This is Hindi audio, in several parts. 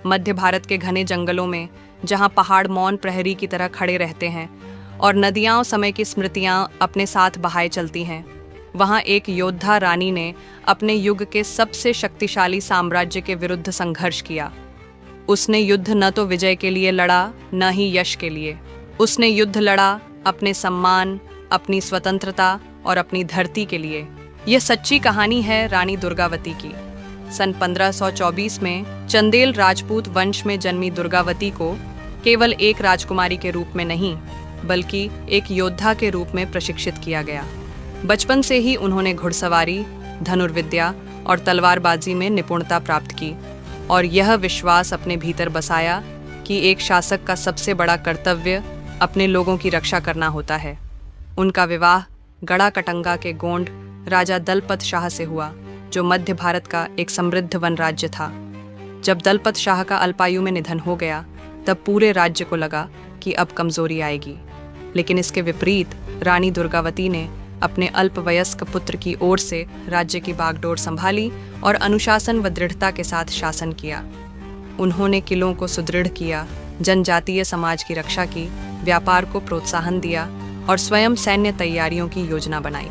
मध्य भारत के घने जंगलों में, जहां पहाड़ मौन प्रहरी की तरह खड़े रहते हैं और नदियां समय की स्मृतियां अपने साथ बहाए चलती हैं, वहां एक योद्धा रानी ने अपने युग के सबसे शक्तिशाली साम्राज्य के विरुद्ध संघर्ष किया। उसने युद्ध न तो विजय के लिए लड़ा, न ही यश के लिए। उसने युद्ध लड़ा अपने सम्मान, अपनी स्वतंत्रता और अपनी धरती के लिए। यह सच्ची कहानी है रानी दुर्गावती की। सन 1524 में चंदेल राजपूत वंश में जन्मी दुर्गावती को केवल एक राजकुमारी के रूप में नहीं, बल्कि एक योद्धा के रूप में प्रशिक्षित किया गया। बचपन से ही उन्होंने घुड़सवारी, धनुर्विद्या और तलवारबाजी में निपुणता प्राप्त की और यह विश्वास अपने भीतर बसाया कि एक शासक का सबसे बड़ा कर्तव्य अपने लोगों की रक्षा करना होता है। उनका विवाह गढ़ाकटंगा के गोंड राजा दलपत शाह से हुआ, जो मध्य भारत का एक समृद्ध वन राज्य था। जब दलपत शाह का अल्पायु में निधन हो गया, तब पूरे राज्य को लगा कि अब कमजोरी आएगी। लेकिन इसके विपरीत रानी दुर्गावती ने अपने अल्पवयस्क पुत्र की ओर से राज्य की बागडोर संभाली और अनुशासन व दृढ़ता के साथ शासन किया। उन्होंने किलों को सुदृढ़ किया, जनजातीय समाज की रक्षा की, व्यापार को प्रोत्साहन दिया और स्वयं सैन्य तैयारियों की योजना बनाई।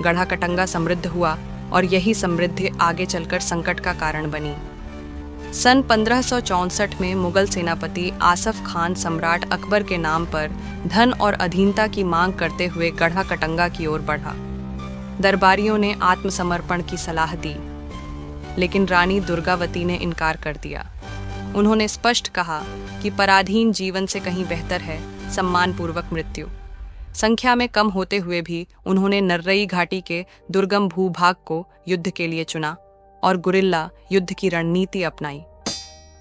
गढ़ाकटंगा समृद्ध हुआ और यही समृद्धि आगे चलकर संकट का कारण बनी। सन 1564 में मुगल सेनापति आसफ खान सम्राट अकबर के नाम पर धन और अधीनता की मांग करते हुए गढ़ाकटंगा की ओर बढ़ा। दरबारियों ने आत्मसमर्पण की सलाह दी, लेकिन रानी दुर्गावती ने इनकार कर दिया। उन्होंने स्पष्ट कहा कि पराधीन जीवन से कहीं बेहतर है सम्मानपूर्वक मृत्यु। संख्या में कम होते हुए भी उन्होंने नर्रई घाटी के दुर्गम भूभाग को युद्ध के लिए चुना और गुरिल्ला युद्ध की रणनीति अपनाई।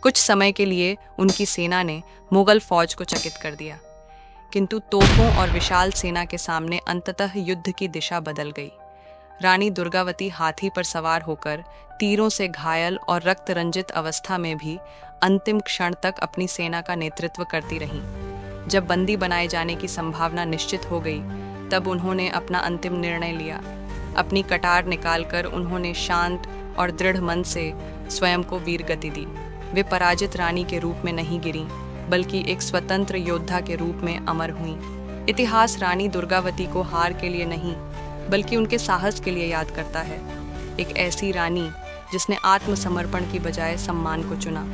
कुछ समय के लिए उनकी सेना ने मुगल फौज को चकित कर दिया, किंतु तोपों और विशाल सेना के सामने अंततः युद्ध की दिशा बदल गई। रानी दुर्गावती हाथी पर सवार होकर तीरों से घायल और रक्त रंजित अवस्था में भी अंतिम क्षण तक अपनी सेना का नेतृत्व करती रहीं। जब बंदी बनाए जाने की संभावना निश्चित हो गई, तब उन्होंने अपना अंतिम निर्णय लिया। अपनी कटार निकालकर उन्होंने शांत और दृढ़ मन से स्वयं को वीरगति दी। वे पराजित रानी के रूप में नहीं गिरीं, बल्कि एक स्वतंत्र योद्धा के रूप में अमर हुईं। इतिहास रानी दुर्गावती को हार के लिए नहीं, बल्कि उनके साहस के लिए याद करता है। एक ऐसी रानी जिसने आत्मसमर्पण की बजाय सम्मान को चुना।